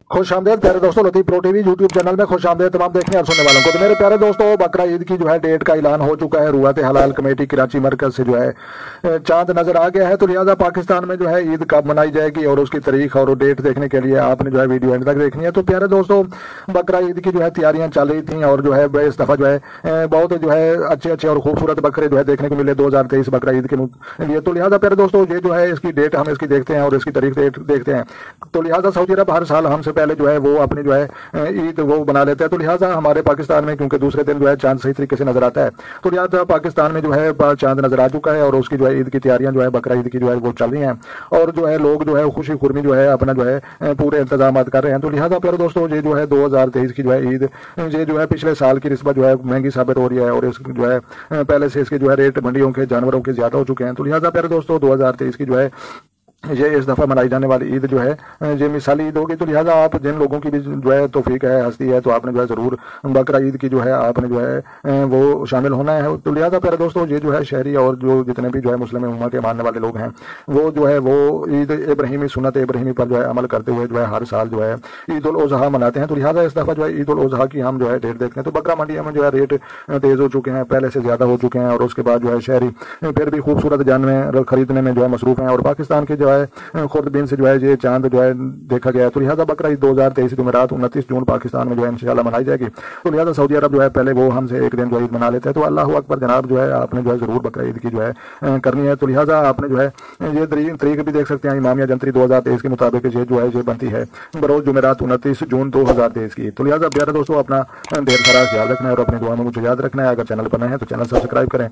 खुश आमदेद प्यारे दोस्तों, Latif pro TV YouTube channel में खुश आमदेद तमाम देखने और सुनने वालों को। तो मेरे प्यारे दोस्तों, बकरा ईद की जो है डेट का ऐलान हो चुका है। रुआत हलाल कमेटी कराची मरकज से जो है चांद नजर आ गया है। तो लिहाजा पाकिस्तान में जो है ईद कब मनाई जाएगी और उसकी तारीख और डेट देखने के लिए आपने जो है वीडियो एंड तक देखनी है। तो प्यारे दोस्तों, बकरा ईद की जो है तैयारियां चल रही थी और जो है इस दफा जो है बहुत जो है अच्छे अच्छे और खूबसूरत बकरे जो है देखने को मिले 2023 बकरा ईद के लिए। तो लिहाजा प्यारे दोस्तों, ये जो है इसकी डेट हम इसकी देखते हैं और इसकी तारीख देखते हैं। तो लिहाजा सऊदी अरब हर साल हमसे पहले जो है वो अपने जो है ईद वो बना लेते हैं। तो लिहाजा हमारे पाकिस्तान में क्योंकि दूसरे दिन जो है चांद सही तरीके से नजर आता है, तो लिहाजा पाकिस्तान में जो है चांद नजर आ चुका है और उसकी जो है ईद की तैयारियां जो है बकरा ईद की जो है वो चल रही हैं और जो है लोग जो है खुशी खुरमी जो है अपना जो है पूरे इंतजाम कर रहे हैं। तो लिहाजा प्यारे दोस्तों, ये जो है 2023 की जो है ईद ये जो है पिछले साल की निस्बत जो है महंगी साबित हो रही है और इस जो है पहले से इसके जो है रेट मंडियों के जानवरों के ज्यादा हो चुके हैं। तो लिहाजा प्यारे दोस्तों, 2023 की जो है ये इस दफा मनाई जाने वाली ईद जो है ये मिसाली ईद होगी। तो लिहाजा आप जिन लोगों की भी जो है तौफीक है हस्ती है, तो आपने जो है जरूर बकरा ईद की जो है आपने जो है वो शामिल होना है। तो लिहाजा प्यारे दोस्तों, ये जो है शहरी और जो जितने भी जो है मुस्लिम उम्मा के मानने वाले लोग हैं वो जो है वो ईद इब्राहिमी सुन्नत इब्राहिमी पर जो है अमल करते हुए जो है हर साल जो है ईद उल अज़हा मनाते हैं। तो लिहाजा इस दफा जो है ईद उल अज़हा की हम जो है डेट देखते हैं। तो बकरा मंडिया में जो है रेट तेज हो चुके हैं, पहले से ज्यादा हो चुके हैं और उसके बाद जो है शहरी फिर भी खूबसूरत जानवर खरीदने में जो है मसरूफ हैं और पाकिस्तान के जो है खुर्द से जो है ये चांद जो है देखा गया है। तो लिहाजा बकरा ईद 2023 जुमेरात 29 जून पाकिस्तान में जो है इंशाल्लाह मनाई जाएगी। तो लिहाजा सऊदी अरब जो है पहले वो हमसे एक दिन जो ईद मना लेते हैं। तो अल्लाह अकबर जनाब जो है आपने जो है जरूर बकरा ईद की जो है करनी है। तो लिहाजा आपने जो है ये तारीख भी देख सकते हैं, इमामिया जंतरी 2023 के मुताबिक ये जो है ये बनती है बरोज जुमेरात 29 जून 2023 की। तो लिहाजा प्यारे दोस्तों, अपना ढेर सारा ख्याल रखना है और अपनी दुआ में मुझे याद रखना है। अगर चैनल पर नए हैं तो चैनल सब्सक्राइब करें।